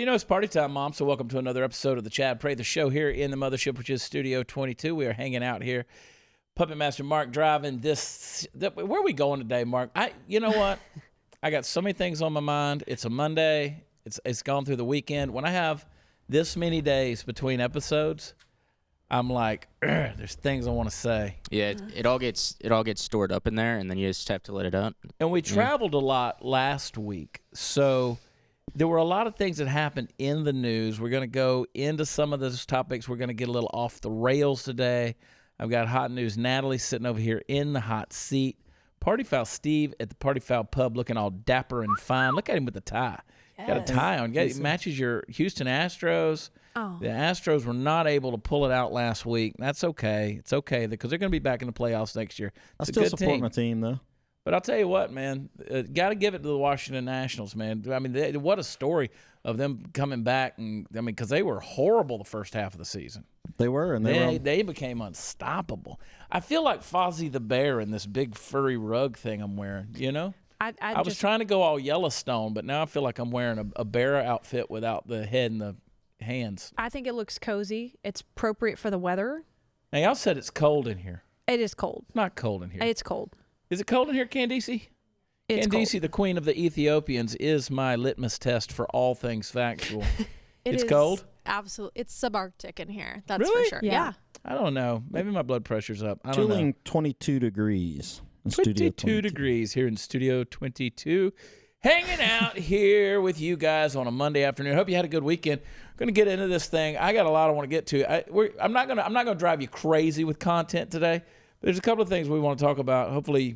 Well, it's party time, Mom, so welcome to another episode of the Chad Prather Show here in the mothership, which is Studio 22. We are hanging out here. Puppet Master Mark driving where are we going today, Mark? You know what? I got so many things on my mind. It's a Monday. It's gone through the weekend. When I have this many days between episodes, I'm like, there's things I want to say. Yeah, it all gets stored up in there, and then you just have to let it out. And we traveled a lot last week, so there were a lot of things that happened in the news. We're going to go into some of those topics. We're going to get a little off the rails today. I've got hot news. Natalie sitting over here in the hot seat. Party Foul Steve at the Party Foul Pub looking all dapper and fine. Look at him with the tie. Yes. Got a tie on. It matches your Houston Astros. Oh. The Astros were not able to pull it out last week. That's okay. It's okay because they're going to be back in the playoffs next year. I still support my team, though. But I'll tell you what, man, got to give it to the Washington Nationals, man. I mean, what a story of them coming back. Because they were horrible the first half of the season. They were, and they became unstoppable. I feel like Fozzie the Bear in this big furry rug thing I'm wearing, I was trying to go all Yellowstone, but now I feel like I'm wearing a bear outfit without the head and the hands. I think it looks cozy. It's appropriate for the weather. Now, y'all said it's cold in here. It is cold. It's not cold in here. It's cold. Is it cold in here, Candice? It's Candice, cold. the queen of the Ethiopians, is my litmus test for all things factual. It's cold? Absolutely. It's subarctic in here. That's really? for sure. Yeah. I don't know. Maybe my blood pressure's up. I don't know. Chilling 22 degrees. 22 degrees here in Studio 22. Hanging out here with you guys on a Monday afternoon. Hope you had a good weekend. Going to get into this thing. I got a lot I want to get to. I'm not going to drive you crazy with content today. But there's a couple of things we want to talk about. Hopefully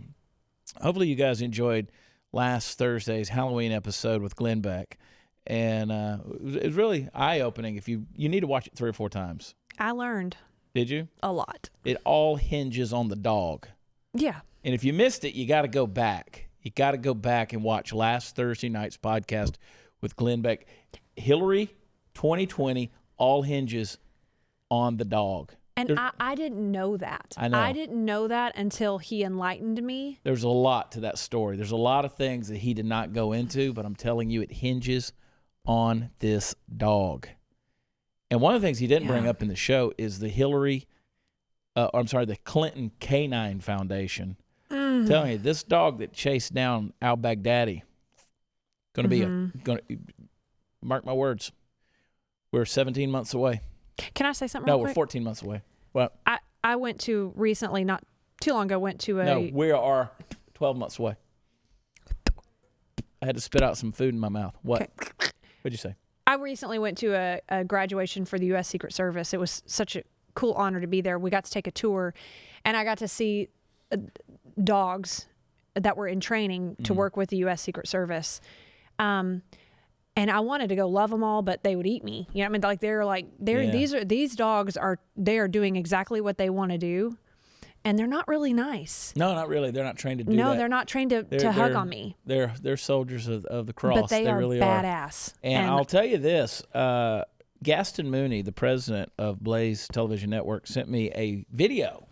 you guys enjoyed last Thursday's Halloween episode with Glenn Beck. And it was really eye-opening. If you need to watch it 3 or 4 times. I learned. Did you? A lot. It all hinges on the dog. Yeah. And if you missed it, you got to go back. You got to go back and watch last Thursday night's podcast with Glenn Beck. Hillary 2020 all hinges on the dog. And I didn't know that. I know. I didn't know that until he enlightened me. There's a lot to that story. There's a lot of things that he did not go into, but I'm telling you, it hinges on this dog. And one of the things he didn't bring up in the show is the the Clinton Canine Foundation. I'm telling you, this dog that chased down al-Baghdadi, going to be mark my words, we're 17 months away. Can I say something real quick? We're 14 months away. What? I went to recently, not too long ago, No, we are 12 months away. I had to spit out some food in my mouth. What? Okay. What'd you say? I recently went to a graduation for the U.S. Secret Service. It was such a cool honor to be there. We got to take a tour, and I got to see dogs that were in training to work with the U.S. Secret Service. And I wanted to go love them all, but they would eat me. You know what I mean? These dogs are doing exactly what they want to do, and they're not really nice. No, not really. They're not trained to do that. No, they're not trained to hug on me. They're soldiers of the cross. But they are really badass. And I'll tell you this, Gaston Mooney, the president of Blaze Television Network, sent me a video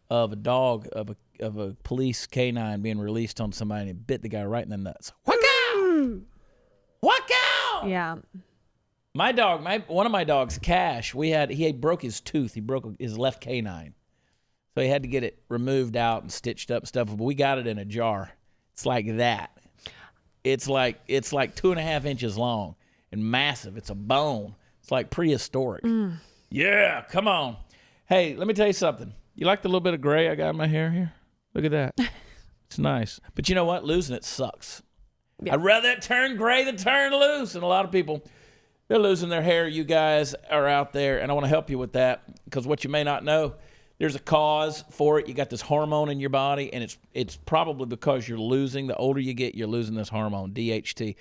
of a dog of a police canine being released on somebody, and it bit the guy right in the nuts. Walk out! Walk out! Yeah. My dog, one of my dogs, Cash, he broke his tooth. He broke his left canine. So he had to get it removed out and stitched up and stuff. But we got it in a jar. It's like that. It's like 2.5 inches long and massive. It's a bone. It's like prehistoric. Yeah, come on. Hey, let me tell you something. You like the little bit of gray I got in my hair here? Look at that. It's nice. But you know what? Losing it sucks. Yeah. I'd rather it turn gray than turn loose. And a lot of people, they're losing their hair. You guys are out there, and I want to help you with that because what you may not know, there's a cause for it. You got this hormone in your body, and it's probably because you're losing. The older you get, you're losing this hormone, DHT.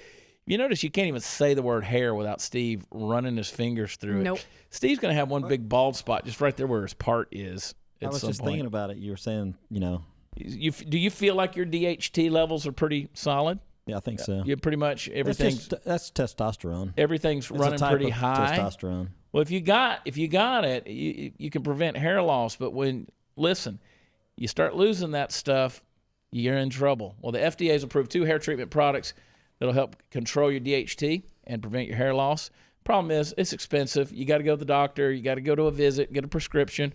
You notice you can't even say the word hair without Steve running his fingers through it. Nope. Steve's going to have one big bald spot just right there where his part is. I was just thinking about it. You were saying, Do you feel like your DHT levels are pretty solid? Yeah, I think so. You pretty much everything's that's testosterone. Everything's running pretty high. Testosterone. Well, if you got it, you can prevent hair loss. But listen, you start losing that stuff, you're in trouble. Well, the FDA has approved 2 hair treatment products that'll help control your DHT. and prevent your hair loss. Problem is, it's expensive. You got to go to the doctor. You got to go to a visit, get a prescription.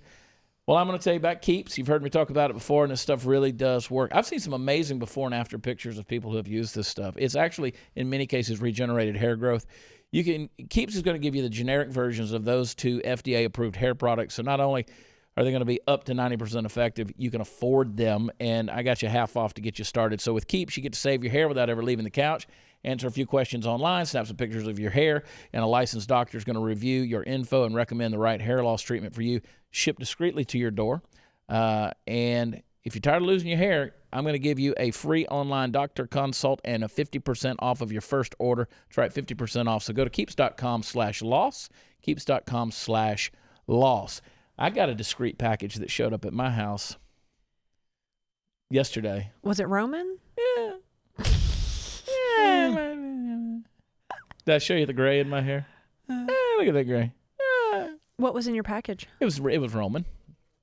Well, I'm going to tell you about Keeps. You've heard me talk about it before, and this stuff really does work. I've seen some amazing before and after pictures of people who have used this stuff. It's actually, in many cases, regenerated hair growth. Keeps is going to give you the generic versions of those 2 FDA-approved hair products. So not only are they going to be up to 90% effective, you can afford them, and I got you half off to get you started. So with Keeps, you get to save your hair without ever leaving the couch, answer a few questions online, snap some pictures of your hair, and a licensed doctor is going to review your info and recommend the right hair loss treatment for you, shipped discreetly to your door. And if you're tired of losing your hair, I'm going to give you a free online doctor consult and a 50% off of your first order. That's right, 50% off. So go to keeps.com/loss, keeps.com/loss. I got a discreet package that showed up at my house yesterday. Was it Roman? Yeah. Did I show you the gray in my hair? Look at that gray. What was in your package? It was Roman.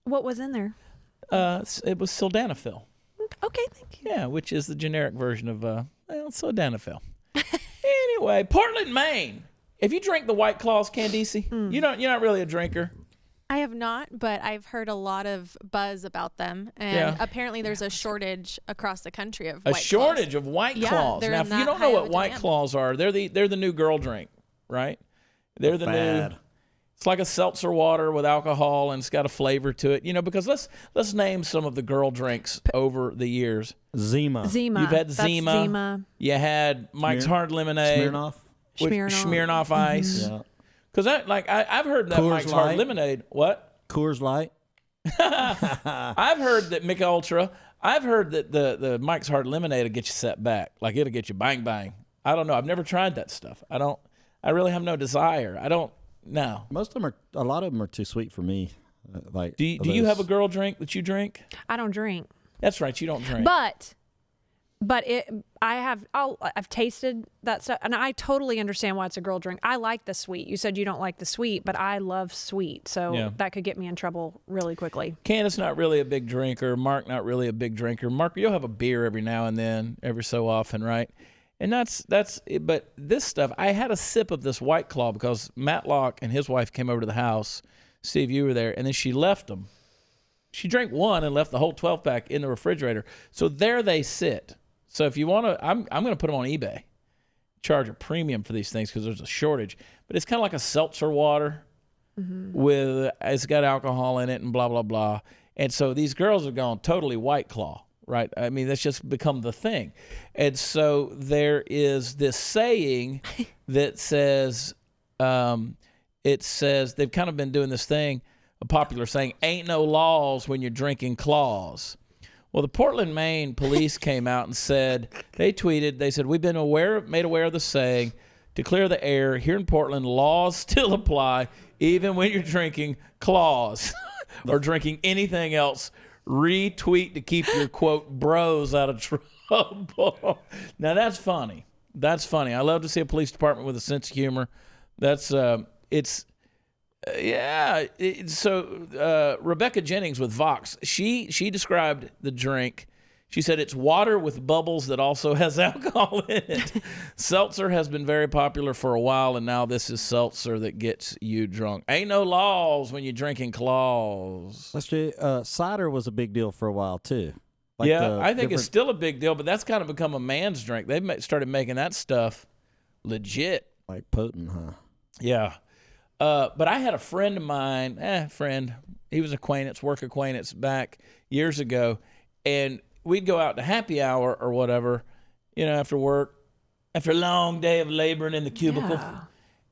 What was in there? It was sildenafil. Okay, thank you. Yeah, which is the generic version of sildenafil. Anyway, Portland, Maine. If you drink the White Claws, Candice, you're not really a drinker. I have not, but I've heard a lot of buzz about them, and apparently there's a shortage across the country of White shortage Claws. of White Yeah, Claws. they're Now, in if you that don't know high what of a White demand. Claws are, they're the new girl drink, right? They're the new. It's like a seltzer water with alcohol, and it's got a flavor to it. Because let's name some of the girl drinks over the years. Zima. You've had That's Zima. Zima. You had Mike's Hard Lemonade. Smirnoff. Smirnoff Ice. Yeah. Because I've heard that Coors Mike's Hard Light. Lemonade. What? Coors Light. I've heard that Mick Ultra. I've heard that the Mike's Hard Lemonade will get you set back. Like it'll get you bang bang. I don't know. I've never tried that stuff. I really have no desire. I don't know. A lot of them are too sweet for me. Do you have a girl drink that you drink? I don't drink. That's right. You don't drink. But I've tasted that stuff, and I totally understand why it's a girl drink. I like the sweet. You said you don't like the sweet, but I love sweet, so that could get me in trouble really quickly. Candace not really a big drinker. Mark not really a big drinker. Mark, you'll have a beer every now and then, every so often, right? And that's but this stuff, I had a sip of this White Claw because Matlock and his wife came over to the house. Steve, you were there, and then she left them. She drank one and left the whole 12-pack in the refrigerator. So there they sit. So if you want to, I'm going to put them on eBay. Charge a premium for these things because there's a shortage. But it's kind of like a seltzer water with, it's got alcohol in it and blah, blah, blah. And so these girls have gone totally White Claw, right? I mean, that's just become the thing. And so there is this saying that says, they've kind of been doing this thing, a popular saying, ain't no laws when you're drinking claws. Well, the Portland, Maine police came out and said, they said, we've been made aware of the saying, to clear the air, here in Portland, laws still apply even when you're drinking claws or drinking anything else. Retweet to keep your, quote, bros out of trouble. Now, that's funny. That's funny. I love to see a police department with a sense of humor. That's, So Rebecca Jennings with Vox, she described the drink. She said it's water with bubbles that also has alcohol in it. Seltzer has been very popular for a while, and now this is seltzer that gets you drunk. Ain't no laws when you're drinking claws. That's true. Cider was a big deal for a while too. I think it's still a big deal, but that's kind of become a man's drink. They started making that stuff legit. Like potent, huh? Yeah. But I had a friend of mine, he was work acquaintance back years ago, and we'd go out to happy hour or whatever, after work, after a long day of laboring in the cubicle. Yeah.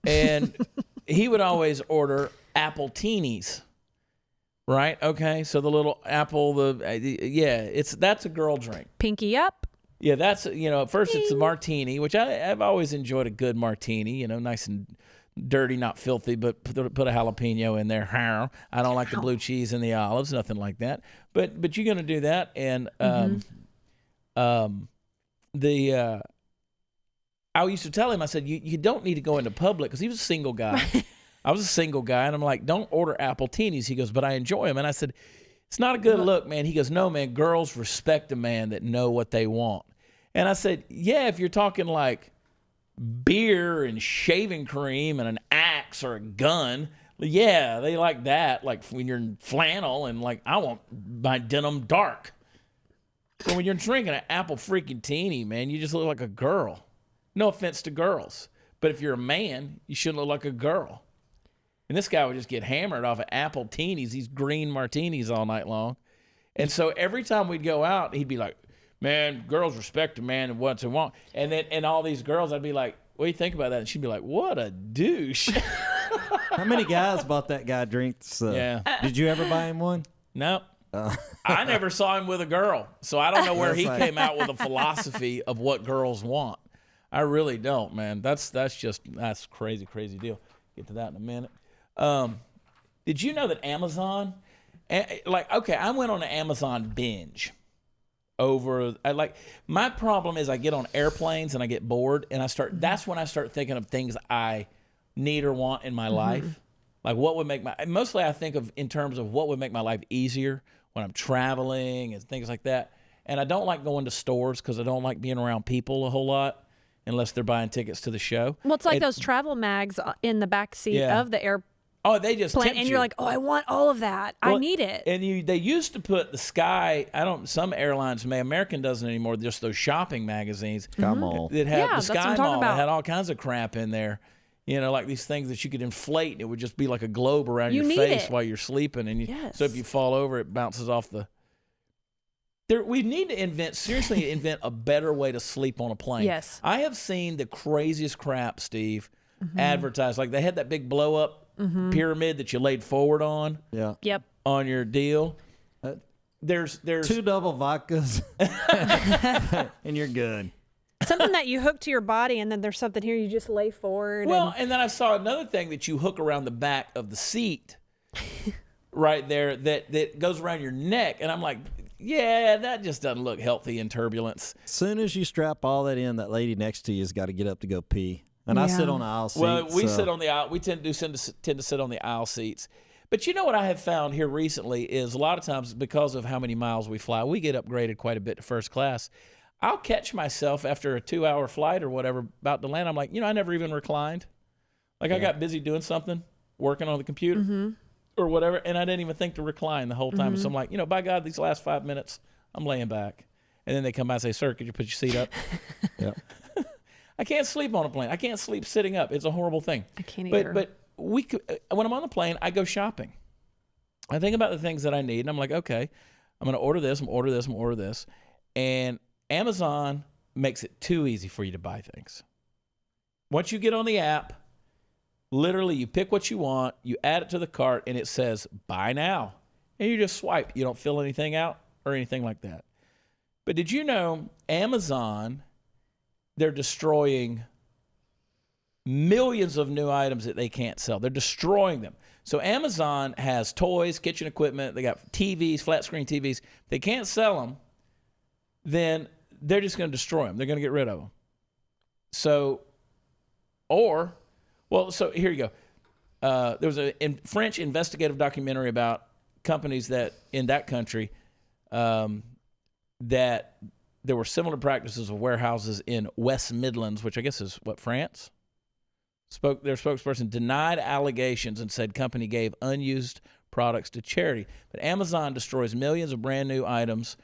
And he would always order apple teenies, right? Okay, so the little apple, that's a girl drink. Pinky up. Yeah, that's, at first it's a martini, which I've always enjoyed a good martini, nice and dirty, not filthy, but put a jalapeno in there. I don't like the blue cheese and the olives, nothing like that. But you're going to do that, and I used to tell him, I said, you don't need to go into public, because he was a single guy. I was a single guy, and I'm like, don't order apple teenies. He goes, but I enjoy them. And I said, it's not a good look, man. He goes, no, man, girls respect a man that know what they want. And I said, yeah, if you're talking like beer and shaving cream and an axe or a gun. Yeah, they like that. Like when you're in flannel and like, I want my denim dark. But when you're drinking an apple freaking teeny, man, you just look like a girl. No offense to girls. But if you're a man, you shouldn't look like a girl. And this guy would just get hammered off of apple teenies, these green martinis all night long. And so every time we'd go out, he'd be like, man, girls respect a man and what they want. And all these girls, I'd be like, what do you think about that? And she'd be like, what a douche. How many guys bought that guy drinks? Yeah. Did you ever buy him one? No. I never saw him with a girl, so I don't know where he came out with a philosophy of what girls want. I really don't, man. That's crazy, crazy deal. Get to that in a minute. Did you know that Amazon, I went on an Amazon binge my problem is I get on airplanes and I get bored and that's when I start thinking of things I need or want in my life. Like what would make mostly I think of in terms of what would make my life easier when I'm traveling and things like that. And I don't like going to stores because I don't like being around people a whole lot unless they're buying tickets to the show. Well, it's like those travel mags in the back seat of the airplane. Oh, they just tempt and you're like, oh, I want all of that. I need it. And they used to put the Sky. Some airlines may. American doesn't anymore. Just those shopping magazines. Sky Mall. That had the that's what Sky I'm talking Mall. about. That had all kinds of crap in there. You know, like these things that you could inflate. And it would just be like a globe around your face while you're sleeping. And so if you fall over, it bounces off the. We need to seriously invent a better way to sleep on a plane. Yes. I have seen the craziest crap, Steve, advertised. Like they had that big blow up pyramid that you laid forward on. Yeah. Yep. On your deal. There's 2 double vodkas and you're good. Something that you hook to your body, and then there's something here you just lay forward. Well, and then I saw another thing that you hook around the back of the seat right there that goes around your neck. And I'm like, yeah, that just doesn't look healthy in turbulence. As soon as you strap all that in, that lady next to you has got to get up to go pee. And I sit on the aisle seat. Well, we sit on the aisle. We tend to sit on the aisle seats. But you know what I have found here recently is a lot of times because of how many miles we fly, we get upgraded quite a bit to first class. I'll catch myself after a 2-hour flight or whatever about to land. I'm like, I never even reclined. Like I got busy doing something, working on the computer or whatever, and I didn't even think to recline the whole time. So I'm like, by God, these last 5 minutes, I'm laying back. And then they come by and say, sir, could you put your seat up? Yeah. I can't sleep on a plane. I can't sleep sitting up. It's a horrible thing. I can't either. But when I'm on the plane, I go shopping. I think about the things that I need, and I'm like, okay, I'm going to order this, I'm going to order this, I'm going to order this. And Amazon makes it too easy for you to buy things. Once you get on the app, literally you pick what you want, you add it to the cart, and it says, buy now. And you just swipe. You don't fill anything out or anything like that. But did you know Amazon... they're destroying millions of new items that they can't sell. They're destroying them. So Amazon has toys, kitchen equipment. They got TVs, flat screen TVs. If they can't sell them, then they're just going to destroy them. They're going to get rid of them. So here you go. There was a French investigative documentary about companies that in that country that there were similar practices of warehouses in West Midlands, which I guess is France. Their spokesperson denied allegations and said company gave unused products to charity. But Amazon destroys millions of brand new items,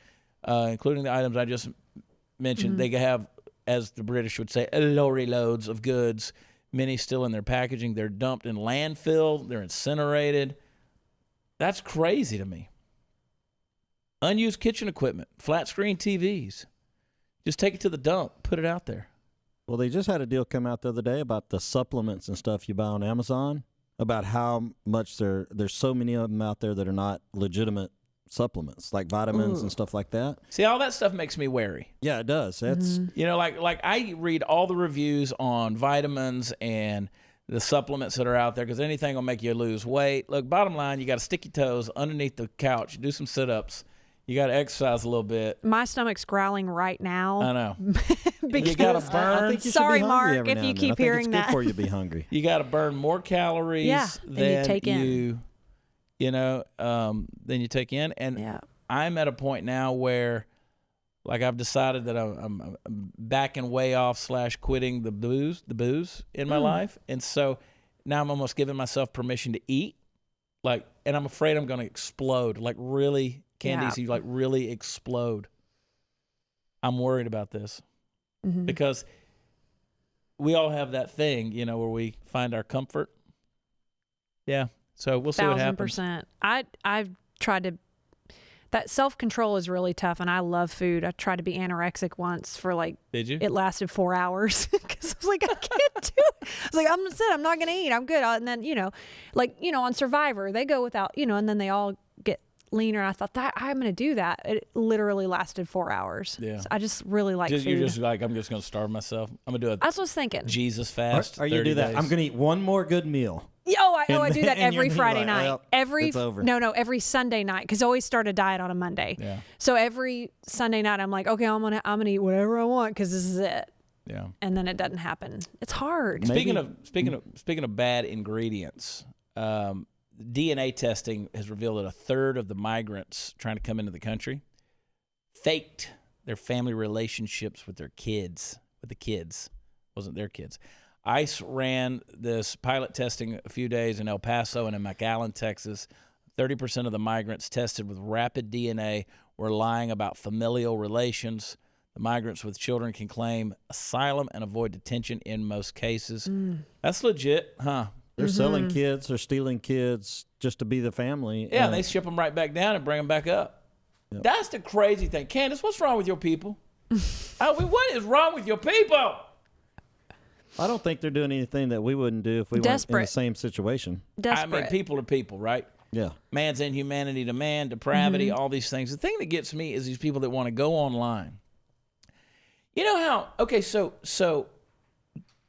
including the items I just mentioned. They have, as the British would say, lorry loads of goods, many still in their packaging. They're dumped in landfill. They're incinerated. That's crazy to me. Unused kitchen equipment, flat screen TVs. Just take it to the dump, put it out there. Well, they just had a deal come out the other day about the supplements and stuff you buy on Amazon, about how much there's so many of them out there that are not legitimate supplements, like vitamins and stuff like that. See, all that stuff makes me wary. Yeah, it does. It's like I read all the reviews on vitamins and the supplements that are out there because anything will make you lose weight. Look, bottom line, you got to stick your toes underneath the couch, do some sit-ups. You got to exercise a little bit. My stomach's growling right now. I know. Because you got to burn. Sorry, Mark, if you keep hearing that. It's good for you to be hungry. You got to burn more calories than you take in. Than you take in. And I'm at a point now where, Like I've decided that I'm backing way off / quitting the booze in my life. And so now I'm almost giving myself permission to eat. Like, and I'm afraid I'm going to explode. Like really, Candice, you like really explode. I'm worried about this because we all have that thing, you know, where we find our comfort. Yeah. So we'll see what happens. 1,000%. I've tried to. That self-control is really tough, and I love food. I tried to be anorexic once for like. Did you? It lasted 4 hours because I was like, I can't do it. I was like, I'm not going to eat. I'm good. And then, you know, like, you know, on Survivor, they go without, you know, and then they all get leaner. I thought that I'm going to do that. It literally lasted 4 hours. Yeah. So I just really like food. You're just like, I'm just going to starve myself. I'm going to do it. That's what I was thinking. Jesus fast. Or you do that. Days. I'm going to eat one more good meal. I do that every Friday night. Well, it's over. Every Sunday night, because I always start a diet on a Monday. Yeah. So every Sunday night, I'm like, okay, I'm gonna eat whatever I want because this is it. Yeah. And then it doesn't happen. It's hard. Speaking of bad ingredients, DNA testing has revealed that a third of the migrants trying to come into the country faked their family relationships with their kids. Wasn't their kids. ICE ran this pilot testing a few days in El Paso and in McAllen, Texas. 30% of the migrants tested with rapid DNA were lying about familial relations. The migrants with children can claim asylum and avoid detention in most cases. That's legit, huh? They're selling kids, they're stealing kids just to be the family. Yeah, and they ship them right back down and bring them back up. Yep. That's the crazy thing. Candace, what's wrong with your people? What is wrong with your people? I don't think they're doing anything that we wouldn't do if we weren't in the same situation. Desperate. I mean, people are people, right? Yeah. Man's inhumanity to man, depravity, all these things. The thing that gets me is these people that want to go online. You know how, okay, so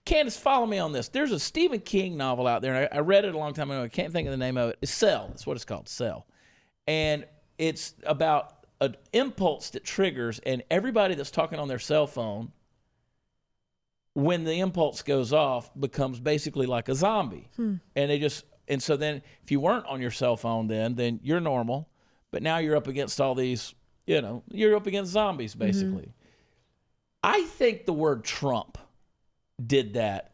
Candace, follow me on this. There's a Stephen King novel out there, and I read it a long time ago. I can't think of the name of it. It's Cell. That's what it's called, Cell. And it's about an impulse that triggers, and everybody that's talking on their cell phone, when the impulse goes off, becomes basically like a zombie. And so then if you weren't on your cell phone then you're normal, but now you're up against all these, you're up against zombies basically. I think the word Trump did that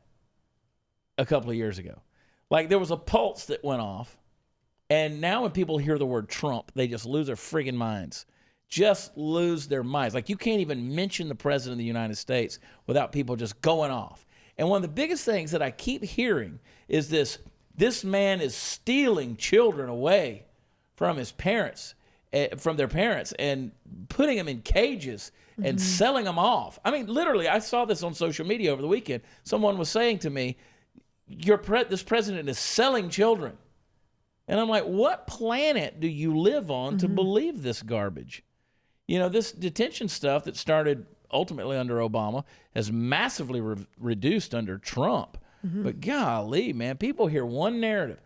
a couple of years ago. Like there was a pulse that went off, and now when people hear the word Trump, they just lose their friggin' minds. Just lose their minds. Like you can't even mention the president of the United States without people just going off. And one of the biggest things that I keep hearing is this man is stealing children away from his parents, from their parents, and putting them in cages and selling them off. I mean, literally, I saw this on social media over the weekend. Someone was saying to me, this president is selling children. And I'm like, what planet do you live on to believe this garbage? This detention stuff that started ultimately under Obama has massively reduced under Trump. But golly, man, people hear one narrative.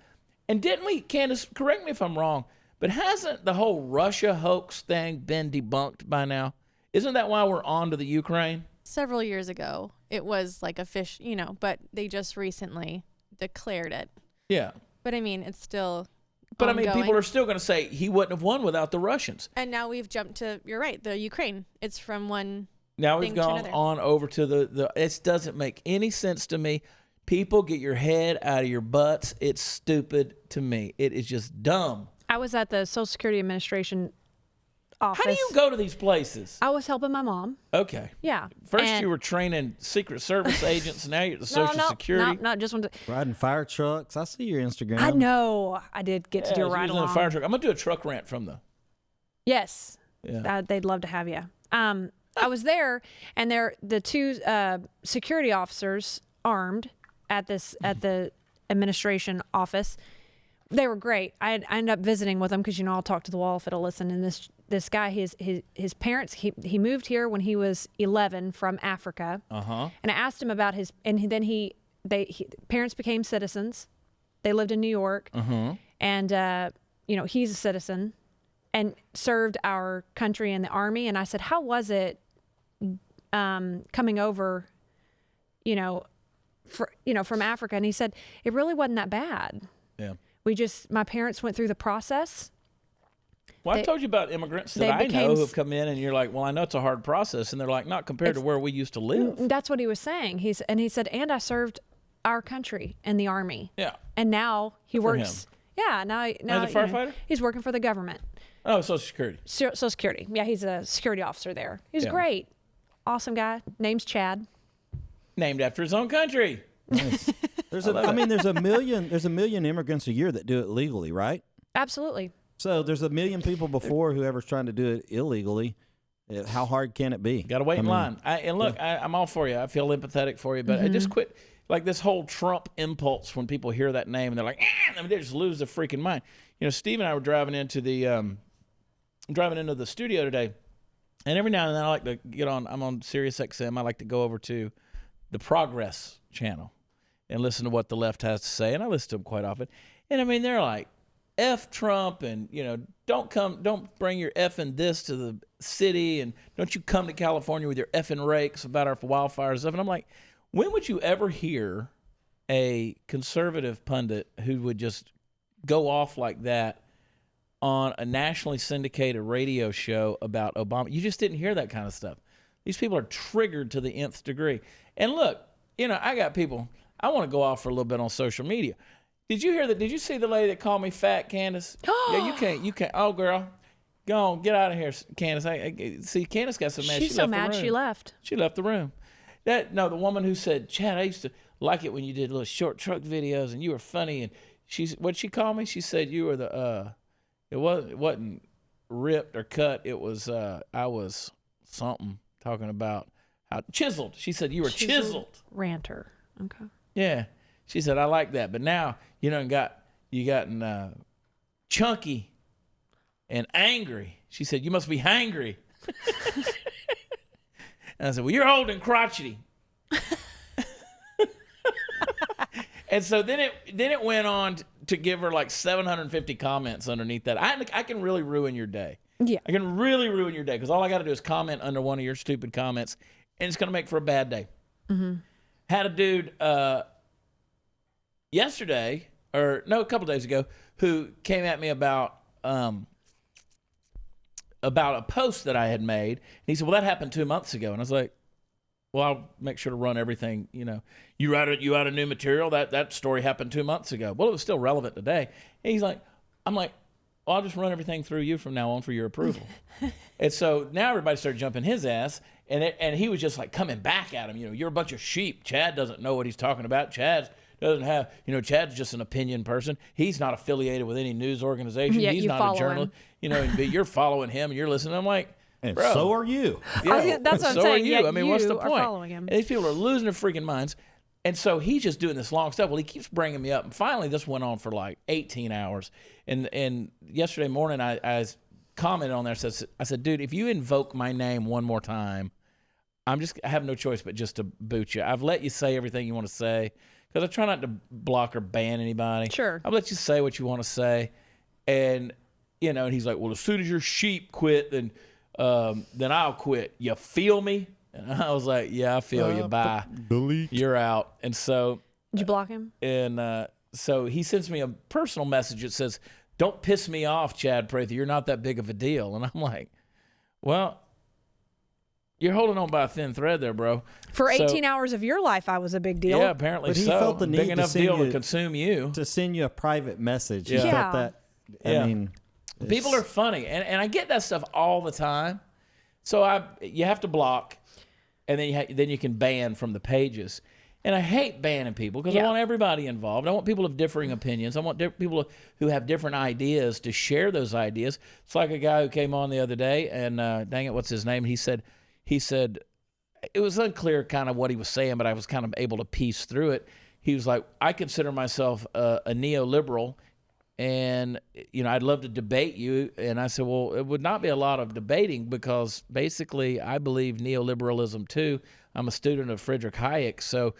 And didn't we, Candace, correct me if I'm wrong, but hasn't the whole Russia hoax thing been debunked by now? Isn't that why we're on to the Ukraine? Several years ago, it was like a fish, but they just recently declared it. Yeah. But I mean, it's still... But ongoing. I mean, people are still going to say he wouldn't have won without the Russians. And now we've jumped to, you're right, the Ukraine. It's from one Now we've gone on over to the it doesn't make any sense to me. People, get your head out of your butts. It's stupid to me. It is just dumb. I was at the Social Security Administration office. How do you go to these places? I was helping my mom. Okay. Yeah. First you were training Secret Service agents. Now you're at the Social Security. No, just one. Riding fire trucks. I see your Instagram. I know. I did get to do a ride along. A fire truck. I'm going to do a truck rant from the. Yes. Yeah. They'd love to have you. I was there, and the two security officers armed at the administration office. They were great. I ended up visiting with them because I'll talk to the wall if it'll listen. And this guy, his parents, he moved here when he was 11 from Africa. And I asked him about parents became citizens. They lived in New York, and he's a citizen and served our country in the Army. And I said, how was it coming over, from Africa? And he said, it really wasn't that bad. Yeah. My parents went through the process, Well, I told you about immigrants that I know who have come in, and you're like, well, I know it's a hard process. And they're like, not compared to where we used to live. That's what he was saying. He said, and I served our country in the Army. Yeah. And now he works. Yeah. Now he's a firefighter? He's working for the government. Oh, Social Security. Social Security. Yeah, he's a security officer there. He's great. Awesome guy. Name's Chad. Named after his own country. Nice. There's a million immigrants a year that do it legally, right? Absolutely. So there's a million people before whoever's trying to do it illegally. How hard can it be? Got to wait in line. I'm all for you. I feel empathetic for you, but I just quit. Like this whole Trump impulse when people hear that name and they're like, they just lose their freaking mind. You know, Steve and I were driving into the studio today, and every now and then I like to get on. I'm on Sirius XM. I like to go over to the Progress channel and listen to what the left has to say, and I listen to them quite often. And I mean, they're like, F Trump, and don't bring your effing this to the city, and don't you come to California with your effing rakes about our wildfires stuff. And I'm like, when would you ever hear a conservative pundit who would just go off like that on a nationally syndicated radio show about Obama? You just didn't hear that kind of stuff. These people are triggered to the nth degree. And look, I got people, I want to go off for a little bit on social media. Did you hear that? Did you see the lady that called me fat, Candace? Yeah, you can't. Oh, girl, go on, get out of here, Candace. See, Candace got so mad. She's so mad she left. She left the room. The woman who said, Chad, I used to like it when you did little short truck videos and you were funny. And what'd she call me? She said you were it wasn't ripped or cut. It was, I was something talking about how chiseled. She said you were chiseled. Ranter. Okay. Yeah. She said, I like that. But now, you gotten chunky and angry. She said, you must be hangry. And I said, well, you're old and crotchety. And so then it went on to give her like 750 comments underneath that. I can really ruin your day. Yeah. I can really ruin your day because all I got to do is comment under one of your stupid comments, and it's going to make for a bad day. Mm-hmm. Had a dude yesterday, a couple days ago, who came at me about a post that I had made. And he said, well, that happened 2 months ago. And I was like, well, I'll make sure to run everything. You write a new material. That story happened 2 months ago. Well, it was still relevant today. And I'm like, well, I'll just run everything through you from now on for your approval. And so now everybody started jumping his ass, and he was just like coming back at him. You're a bunch of sheep. Chad doesn't know what he's talking about. Chad's just an opinion person. He's not affiliated with any news organization. Yeah, he's not a journalist. But you're following him and you're listening. I'm like, and bro, so are you. Yeah, that's what I'm so saying. are you. Yeah, I mean, what's the you are point? following him. And these people are losing their freaking minds. And so he's just doing this long stuff. Well, he keeps bringing me up. And finally, this went on for like 18 hours. And yesterday morning, I commented on there. I said, dude, if you invoke my name one more time, I have no choice but just to boot you. I've let you say everything you want to say because I try not to block or ban anybody. Sure. I'll let you say what you want to say. And, and he's like, well, as soon as your sheep quit, then I'll quit. You feel me? And I was like, yeah, I feel you. Bye. Delete. You're out. And so. Did you block him? And so he sends me a personal message that says, don't piss me off, Chad Prather. You're not that big of a deal. And I'm like, well, you're holding on by a thin thread there, bro. For 18 hours of your life, I was a big deal. Yeah, apparently but he so. felt the need big enough to deal to consume you. To send you a private message. Yeah. He felt that. I mean. People are funny. And I get that stuff all the time. So you have to block. And then you can ban from the pages. And I hate banning people because I want everybody involved. I want people of differing opinions. I want people who have different ideas to share those ideas. It's like a guy who came on the other day, and dang it, what's his name? He said it was unclear kind of what he was saying, but I was kind of able to piece through it. He was like, I consider myself a neoliberal, and I'd love to debate you. And I said, well, it would not be a lot of debating because basically I believe neoliberalism too. I'm a student of Friedrich Hayek, so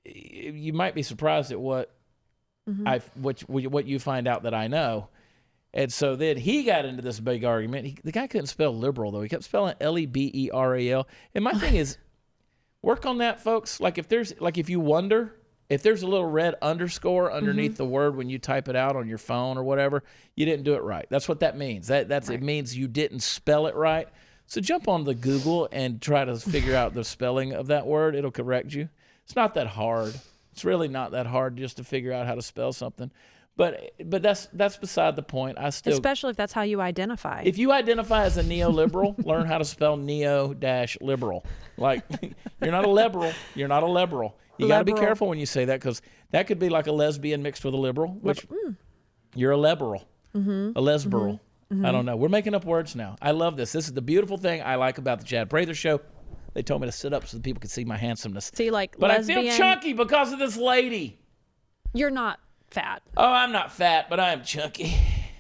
you might be surprised at what you find out that I know. And so then he got into this big argument. The guy couldn't spell liberal though; he kept spelling Leberal. And my thing is, work on that, folks. Like if you wonder If there's a little red underscore underneath the word when you type it out on your phone or whatever, you didn't do it right. That's what that means. It means you didn't spell it right. So jump on the Google and try to figure out the spelling of that word. It'll correct you. It's not that hard. It's really not that hard just to figure out how to spell something. But that's beside the point. Especially if that's how you identify. If you identify as a neoliberal, learn how to spell neo-liberal. Like, you're not a liberal. You're not a liberal. You got to be careful when you say that, because that could be like a lesbian mixed with a liberal, which you're a liberal, a lesberal. I don't know. We're making up words now. I love this. This is the beautiful thing I like about the Chad Prather Show. They told me to sit up so that people could see my handsomeness. See, like, but lesbian, I feel chunky because of this lady. You're not fat. Oh, I'm not fat, but I am chunky.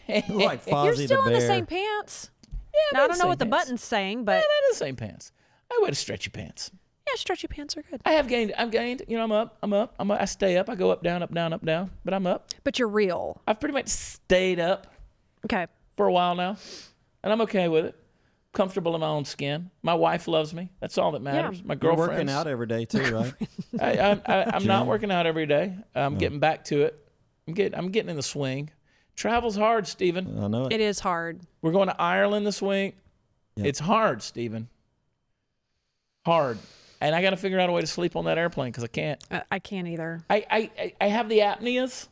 Like Fozzie You're still the in the bear. same pants. Yeah, now, I don't know what the button's saying, but yeah, they're the same pants. I wear stretchy pants. yeah, stretchy pants are good. I have gained. I'm gained. You know, I'm up. I stay up. I go up, down, but I'm up. But you're real. I've pretty much stayed up Okay. for a while now, and I'm okay with it. Comfortable in my own skin. My wife loves me. That's all that matters. Yeah. My You're girlfriend. working out every day too, right? I'm not working out every day. I'm getting back to it. I'm getting in the swing. Travel's hard, Stephen. I know it. It is hard. We're going to Ireland this week. Yep. It's hard, Stephen. Hard. And I got to figure out a way to sleep on that airplane because I can't. I can't either. I have the apneas,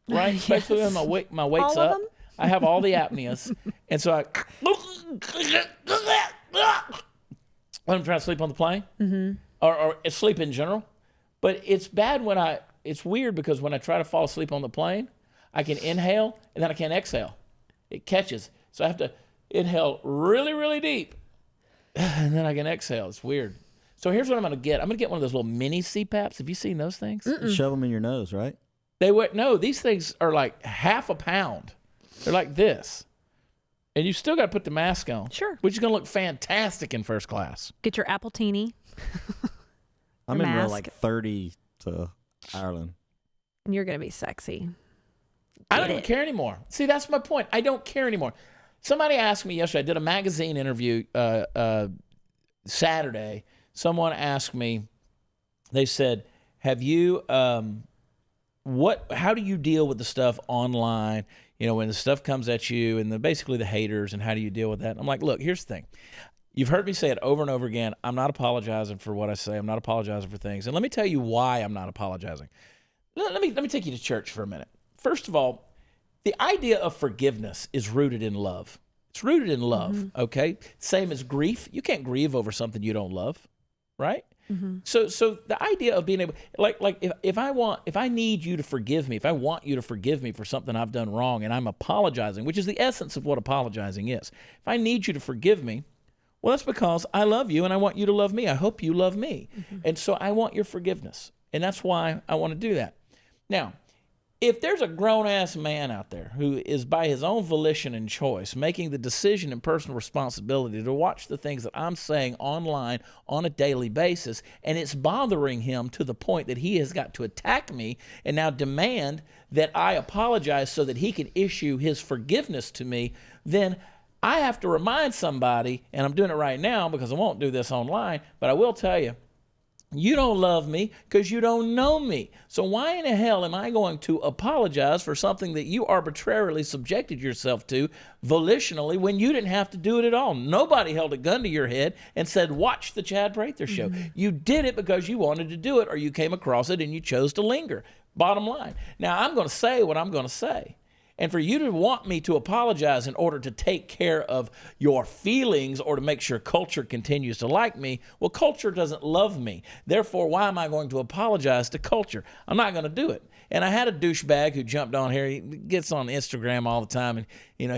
right? Especially when my weight's All of up. them? I have all the apneas. And so when I'm trying to sleep on the plane or sleep in general. But it's bad it's weird because when I try to fall asleep on the plane, I can inhale and then I can't exhale. It catches. So I have to inhale really, really deep and then I can exhale. It's weird. So here's what I'm going to get. I'm going to get one of those little mini CPAPs. Have you seen those things? Shove them in your nose, right? No, these things are like half a pound. They're like this. And you still got to put the mask on. Sure. Which is going to look fantastic in first class. Get your Appletini. I'm Your in row mask. like 30 to Ireland. And you're going to be sexy. I don't even care anymore. See, that's my point. I don't care anymore. Somebody asked me yesterday, I did a magazine interview Saturday. Someone asked me, they said, have you, how do you deal with the stuff online? You know, when the stuff comes at you and basically the haters, and how do you deal with that? I'm like, look, here's the thing. You've heard me say it over and over again. I'm not apologizing for what I say. I'm not apologizing for things. And let me tell you why I'm not apologizing. Let me take you to church for a minute. First of all, the idea of forgiveness is rooted in love. It's rooted in love, okay? Same as grief. You can't grieve over something you don't love, right? So the idea of being able, like if I need you to forgive me, if I want you to forgive me for something I've done wrong and I'm apologizing, which is the essence of what apologizing is. If I need you to forgive me, well, that's because I love you and I want you to love me. I hope you love me. And so I want your forgiveness. And that's why I want to do that. Now, if there's a grown-ass man out there who is by his own volition and choice making the decision and personal responsibility to watch the things that I'm saying online on a daily basis, and it's bothering him to the point that he has got to attack me and now demand that I apologize so that he can issue his forgiveness to me, then I have to remind somebody, and I'm doing it right now because I won't do this online, but I will tell you, you don't love me because you don't know me. So why in the hell am I going to apologize for something that you arbitrarily subjected yourself to volitionally when you didn't have to do it at all? Nobody held a gun to your head and said, watch the Chad Prather Show. You did it because you wanted to do it, or you came across it and you chose to linger. Bottom line. Now, I'm going to say what I'm going to say. And for you to want me to apologize in order to take care of your feelings or to make sure culture continues to like me, well, culture doesn't love me. Therefore, why am I going to apologize to culture? I'm not going to do it. And I had a douchebag who jumped on here. He gets on Instagram all the time, and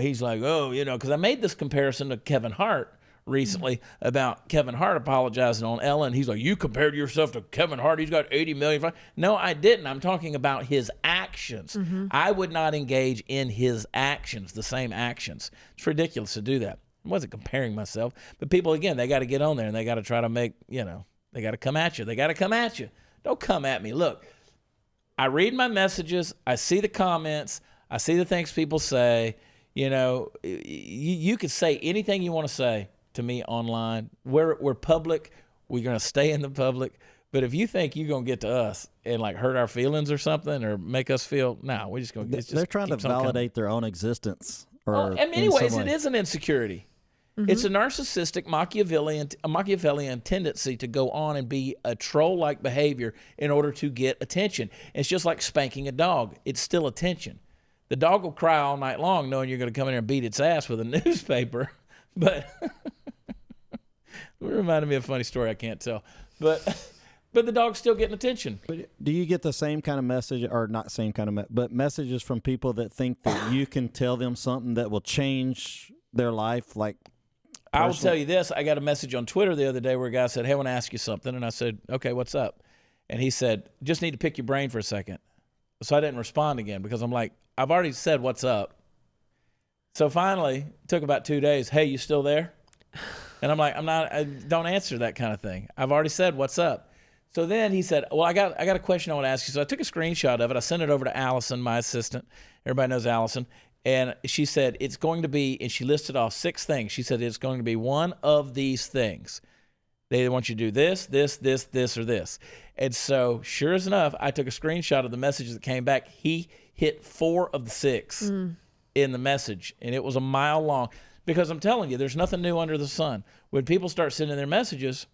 he's like, oh, because I made this comparison to Kevin Hart recently about Kevin Hart apologizing on Ellen. He's like, you compared yourself to Kevin Hart. He's got 80 million. No, I didn't. I'm talking about his actions. I would not engage in his actions, the same actions. It's ridiculous to do that. I wasn't comparing myself. But people, again, they got to get on there and they got to try to make, they got to come at you. They got to come at you. Don't come at me. Look, I read my messages. I see the comments. I see the things people say. You could say anything you want to say to me online. We're public. We're going to stay in the public. But if you think you're going to get to us and like hurt our feelings or something or make us feel, no, we're just going to. They're trying to validate their own existence. Or in many ways, it is an insecurity. Mm-hmm. It's a narcissistic Machiavellian tendency to go on and be a troll-like behavior in order to get attention. It's just like spanking a dog. It's still attention. The dog will cry all night long knowing you're going to come in there and beat its ass with a newspaper. But it reminded me of a funny story I can't tell. But the dog's still getting attention. But do you get the same kind of message, or not same kind of but messages from people that think that you can tell them something that will change their life? Like, I will tell you this. I got a message on Twitter the other day where a guy said, hey, I want to ask you something. And I said, okay, what's up? And he said, just need to pick your brain for a second. So I didn't respond again because I'm like, I've already said what's up. So finally, it took about 2 days. Hey, you still there? And I'm like, I don't answer that kind of thing. I've already said what's up. So then he said, well, I got a question I want to ask you. So I took a screenshot of it. I sent it over to Allison, my assistant. Everybody knows Allison. And she said, it's going to be, and she listed off 6 things. She said, it's going to be one of these things. They want you to do this, this, this, this, or this. And so sure as enough, I took a screenshot of the messages that came back. He hit 4 of the 6 in the message, and it was a mile long. Because I'm telling you, there's nothing new under the sun. When people start sending their messages,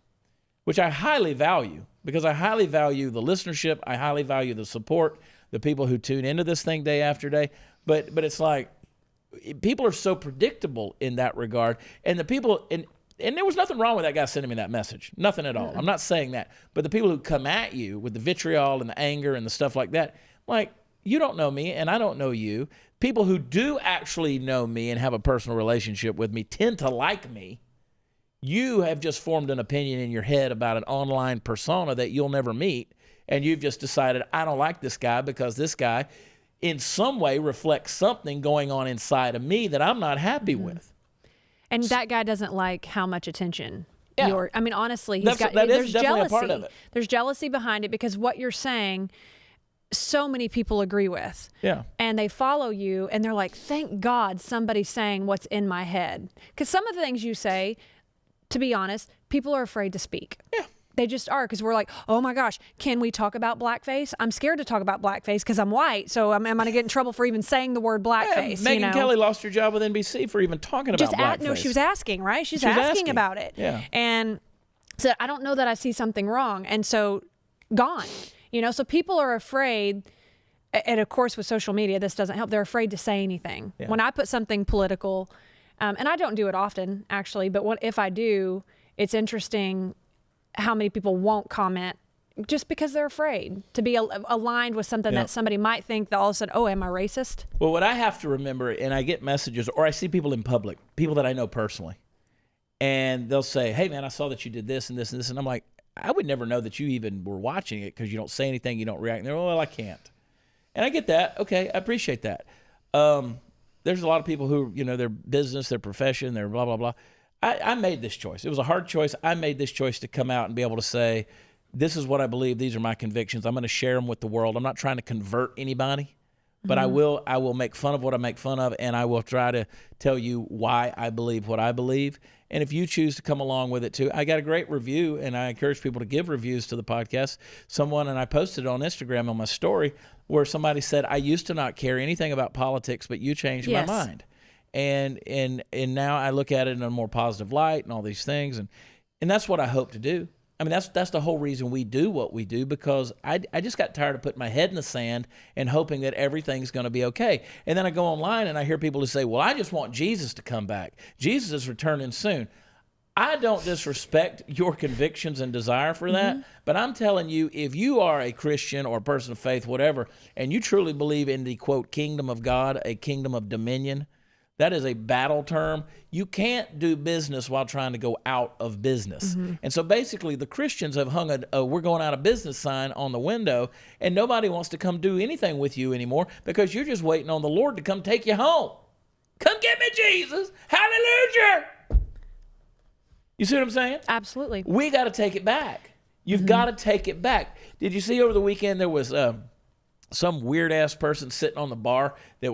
which I highly value, because I highly value the listenership, I highly value the support, the people who tune into this thing day after day. But it's like people are so predictable in that regard. And the people, and there was nothing wrong with that guy sending me that message. Nothing at all. I'm not saying that. But the people who come at you with the vitriol and the anger and the stuff like that, like, you don't know me and I don't know you. People who do actually know me and have a personal relationship with me tend to like me. You have just formed an opinion in your head about an online persona that you'll never meet. And you've just decided, I don't like this guy because this guy in some way reflects something going on inside of me that I'm not happy with. And that guy doesn't like how much attention I mean, honestly, there's jealousy. definitely a part of it. There's jealousy behind it because what you're saying, so many people agree with. Yeah. And they follow you and they're like, thank God somebody's saying what's in my head. Because some of the things you say, to be honest, people are afraid to speak. Yeah. They just are, because we're like, oh my gosh, can we talk about blackface? I'm scared to talk about blackface because I'm white, so am I going to get in trouble for even saying the word blackface? Yeah, Megyn Kelly lost her job with NBC for even talking about blackface. No, she was asking, right? She was asking about it. Yeah. And so I don't know that I see something wrong. And so gone. So people are afraid, and of course with social media, this doesn't help. They're afraid to say anything. Yeah. When I put something political, and I don't do it often, actually, but if I do, it's interesting how many people won't comment just because they're afraid to be aligned with something that somebody might think that all of a sudden, oh, am I racist? Well, what I have to remember, and I get messages, or I see people in public, people that I know personally, and they'll say, hey, man, I saw that you did this and this and this. And I'm like, I would never know that you even were watching it because you don't say anything, you don't react. And they're, well, I can't. And I get that. Okay, I appreciate that. There's a lot of people who, their business, their profession, their blah, blah, blah. I made this choice. It was a hard choice. I made this choice to come out and be able to say, this is what I believe. These are my convictions. I'm going to share them with the world. I'm not trying to convert anybody, but I will make fun of what I make fun of, and I will try to tell you why I believe what I believe. And if you choose to come along with it too, I got a great review, and I encourage people to give reviews to the podcast. And I posted it on Instagram on my story, where somebody said, I used to not care anything about politics, but you changed my mind. And now I look at it in a more positive light and all these things. And that's what I hope to do. I mean, that's the whole reason we do what we do, because I just got tired of putting my head in the sand and hoping that everything's going to be okay. And then I go online and I hear people who say, well, I just want Jesus to come back. Jesus is returning soon. I don't disrespect your convictions and desire for that, but I'm telling you, if you are a Christian or a person of faith, whatever, and you truly believe in the, quote, kingdom of God, a kingdom of dominion, that is a battle term. You can't do business while trying to go out of business. And so basically the Christians have hung a we're going out of business sign on the window, and nobody wants to come do anything with you anymore because you're just waiting on the Lord to come take you home. Come get me, Jesus. Hallelujah. You see what I'm saying? Absolutely. We got to take it back. You've got to take it back. Did you see over the weekend there was some weird ass person sitting on the bar that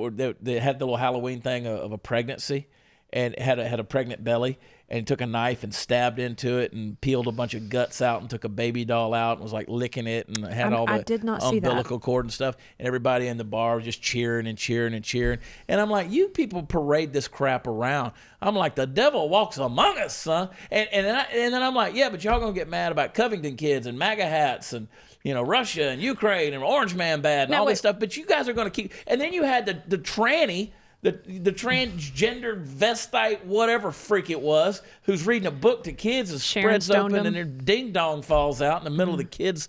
had the little Halloween thing of a pregnancy, and had a pregnant belly, and took a knife and stabbed into it and peeled a bunch of guts out and took a baby doll out and was like licking it and had all the did not see that. umbilical cord and stuff. And everybody in the bar was just cheering and cheering and cheering. And I'm like, you people parade this crap around. I'm like, the devil walks among us, son. And then I'm like, yeah, but y'all gonna get mad about Covington kids and MAGA hats and Russia and Ukraine and Orange Man bad and all this stuff. But you guys are gonna keep. And then you had the tranny. The transgender vestite, whatever freak it was, who's reading a book to kids and spreads open and their ding dong falls out in the middle of the kids,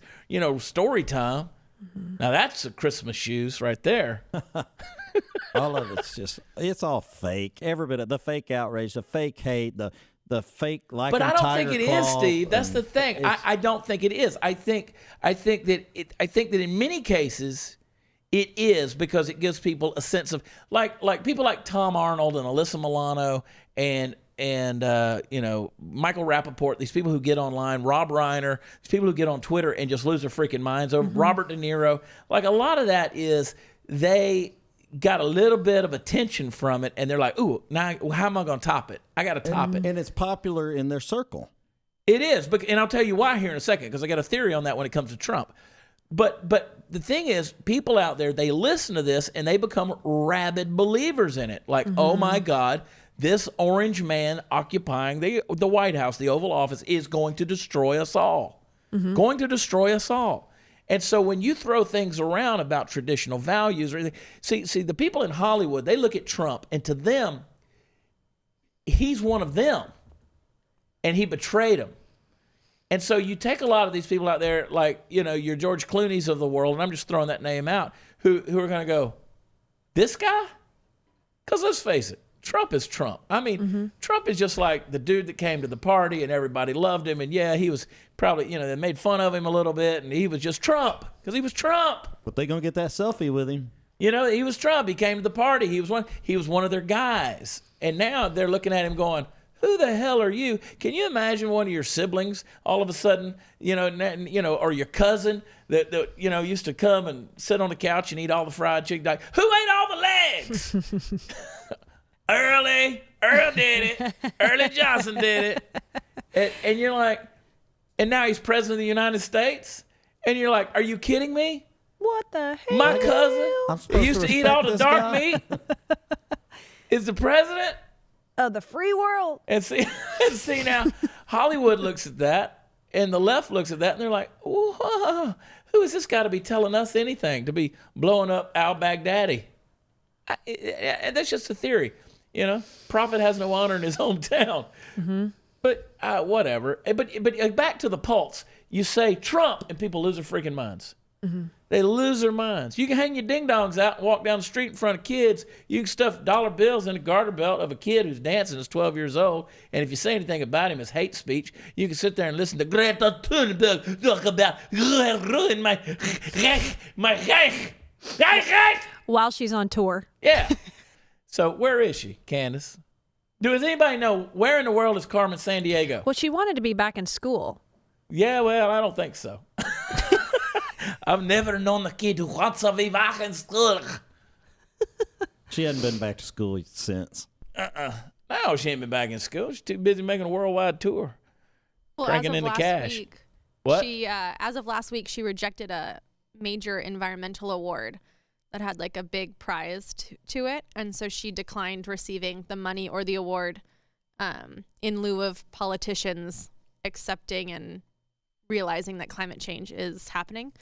story time. Now that's the Christmas shoes right there. All of it's all fake. Every bit of the fake outrage, the fake hate, the fake like. But I don't think it is, Steve. That's the thing. I don't think it is. I think that in many cases. It is, because it gives people a sense of like people like Tom Arnold and Alyssa Milano and Michael Rappaport, these people who get online, Rob Reiner, these people who get on Twitter and just lose their freaking minds over Robert De Niro. Like a lot of that is they got a little bit of attention from it and they're like, ooh, now how am I going to top it? I got to top it. And it's popular in their circle. It is, and I'll tell you why here in a second, because I got a theory on that when it comes to Trump. But the thing is, people out there, they listen to this and they become rabid believers in it. Like, oh my God, this orange man occupying the White House, the Oval Office, is going to destroy us all. Going to destroy us all. And so when you throw things around about traditional values or anything, see the people in Hollywood, they look at Trump and to them, he's one of them. And he betrayed them. And so you take a lot of these people out there, like, your George Clooney's of the world, and I'm just throwing that name out, who are going to go, this guy? Because let's face it, Trump is Trump. I mean, Trump is just like the dude that came to the party and everybody loved him. And yeah, he was probably, they made fun of him a little bit, and he was just Trump because he was Trump. But they going to get that selfie with him. He was Trump. He came to the party. He was one of their guys. And now they're looking at him going, who the hell are you? Can you imagine one of your siblings all of a sudden, or your cousin that used to come and sit on the couch and eat all the fried chicken? Like, who ate all the legs? Earl did it. Early Johnson did it. And you're like, and now he's president of the United States? And you're like, are you kidding me? What the hell? My cousin who used to eat all the dark meat is the president? Of the free world. And see now, Hollywood looks at that, and the left looks at that, and they're like, whoa, who is this guy to be telling us anything, to be blowing up al-Baghdadi? And that's just a theory, Prophet has no honor in his hometown. But whatever. But back to the pulse. You say Trump, and people lose their freaking minds. They lose their minds. You can hang your ding-dongs out and walk down the street in front of kids. You can stuff dollar bills in a garter belt of a kid who's dancing is 12 years old. And if you say anything about him as hate speech, you can sit there and listen to Greta Thunberg talk about ruin my while she's on tour. Yeah. So where is she, Candace? Does anybody know where in the world is Carmen Sandiego? Well, she wanted to be back in school. Yeah, well, I don't think so. I've never known a kid who wants to be back in school. She hadn't been back to school since. No, she ain't been back in school. She's too busy making a worldwide tour. Well, cranking in the cash. Week, what? As of last week, she rejected a major environmental award that had like a big prize to it. And so she declined receiving the money or the award in lieu of politicians accepting and realizing that climate change is happening.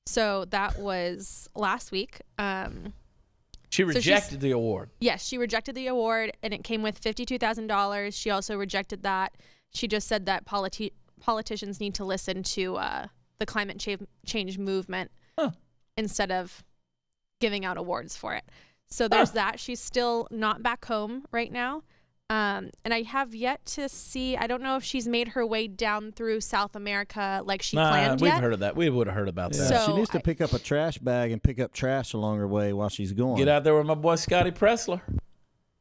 So that was last week. She rejected the award. Yes, she rejected the award, and it came with $52,000. She also rejected that. She just said that politicians need to listen to the climate change movement instead of giving out awards for it. So there's that. She's still not back home right now. And I have yet to see, I don't know if she's made her way down through South America like she planned yet. We've heard of that. We would have heard about that. So she needs to pick up a trash bag and pick up trash along her way while she's going. Get out there with my boy Scotty Pressler.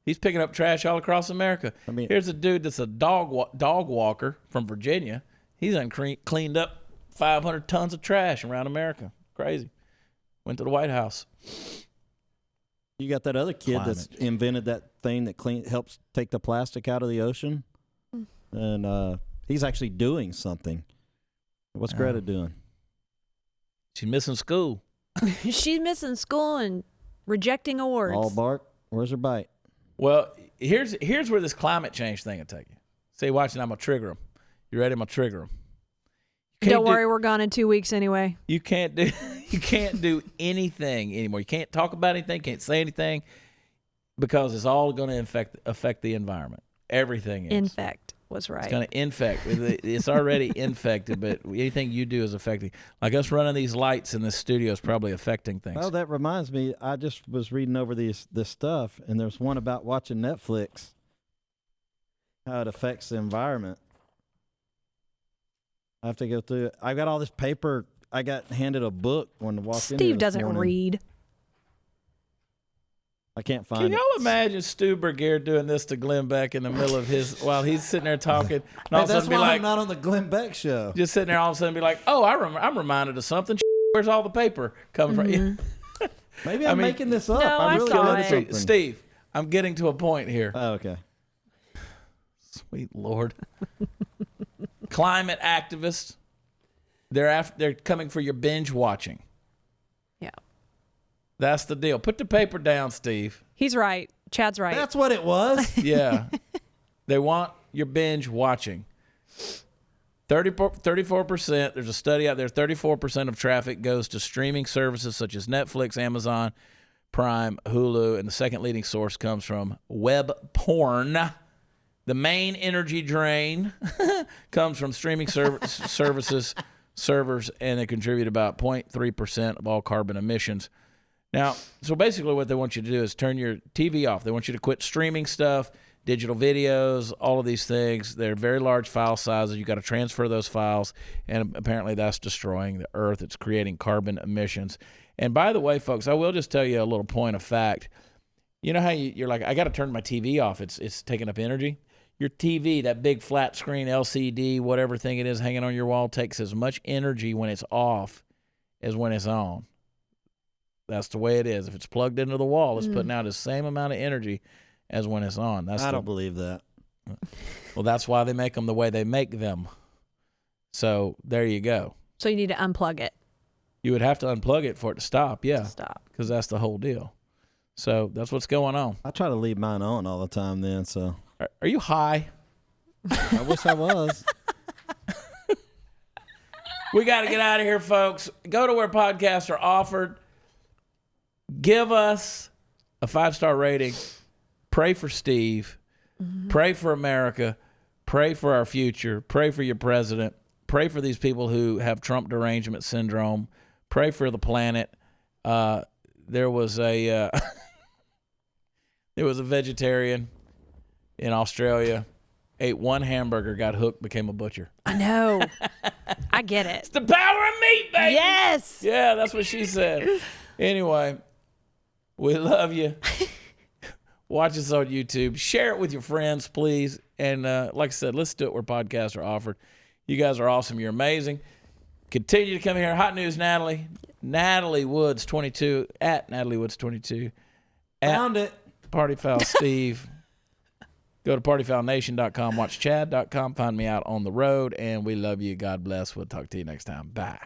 He's picking up trash all across America. I mean, here's a dude that's a dog walker from Virginia. He's cleaned up 500 tons of trash around America. Crazy. Went to the White House. You got that other kid that's invented that thing that helps take the plastic out of the ocean, and he's actually doing something. What's Greta doing? She's missing school. She's missing school and rejecting awards. All bark. Where's her bite? Well, here's where this climate change thing will take you. See, watching, I'm going to trigger them. You ready? I'm going to trigger them. Don't worry, we're gone in 2 weeks anyway. You can't do anything anymore. You can't talk about anything, can't say anything, because it's all going to affect the environment. Everything is. Infect was right. It's going to infect. It's already infected, but anything you do is affecting. Like us running these lights in this studio is probably affecting things. Oh, that reminds me. I just was reading over this stuff, and there's one about watching Netflix, how it affects the environment. I have to go through it. I got all this paper. I got handed a book when I walked in here Steve this doesn't morning. read. I can't find Can it. y'all imagine Stu Bergier doing this to Glenn Beck in the middle of while he's sitting there talking, and all of a That's sudden be why like, I'm not on the Glenn Beck show. just sitting there all of a sudden be like, oh, I'm reminded of something. Where's all the paper coming from? Maybe I'm making this up. No, I really saw read it. something. Steve, I'm getting to a point here. Oh, okay. Sweet Lord. Climate activists, they're coming for your binge watching. Yeah. That's the deal. Put the paper down, Steve. He's right. Chad's right. That's what it was. Yeah. They want your binge watching. 34%, there's a study out there, 34% of traffic goes to streaming services such as Netflix, Amazon, Prime, Hulu, and the second leading source comes from web porn. The main energy drain comes from streaming services, servers, and they contribute about 0.3% of all carbon emissions. Now, so basically what they want you to do is turn your TV off. They want you to quit streaming stuff, digital videos, all of these things. They're very large file sizes. You got to transfer those files, and apparently that's destroying the earth. It's creating carbon emissions. And by the way, folks, I will just tell you a little point of fact. You know how you're like, I got to turn my TV off. It's taking up energy. Your TV, that big flat screen LCD, whatever thing it is hanging on your wall, takes as much energy when it's off as when it's on. That's the way it is. If it's plugged into the wall, it's putting out the same amount of energy as when it's on. I don't believe that. Well, that's why they make them the way they make them. So there you go. So you need to unplug it. You would have to unplug it for it to stop, yeah. Stop. Because that's the whole deal. So that's what's going on. I try to leave mine on all the time then, so. Are you high? I wish I was. We got to get out of here, folks. Go to where podcasts are offered. Give us a 5-star rating. Pray for Steve. Pray for America. Pray for our future. Pray for your president. Pray for these people who have Trump derangement syndrome. Pray for the planet. There was a vegetarian in Australia, ate one hamburger, got hooked, became a butcher. I know. I get it. It's the power of meat, baby. Yes. Yeah, that's what she said. Anyway, we love you. Watch us on YouTube. Share it with your friends, please. And like I said, let's do it where podcasts are offered. You guys are awesome. You're amazing. Continue to come here. Hot News Natalie. Natalie Woods 22 at Natalie Woods 22. Found it. Party Foul Steve. Go to partyfoulnation.com. Watch chad.com. Find me out on the road. And we love you. God bless. We'll talk to you next time. Bye.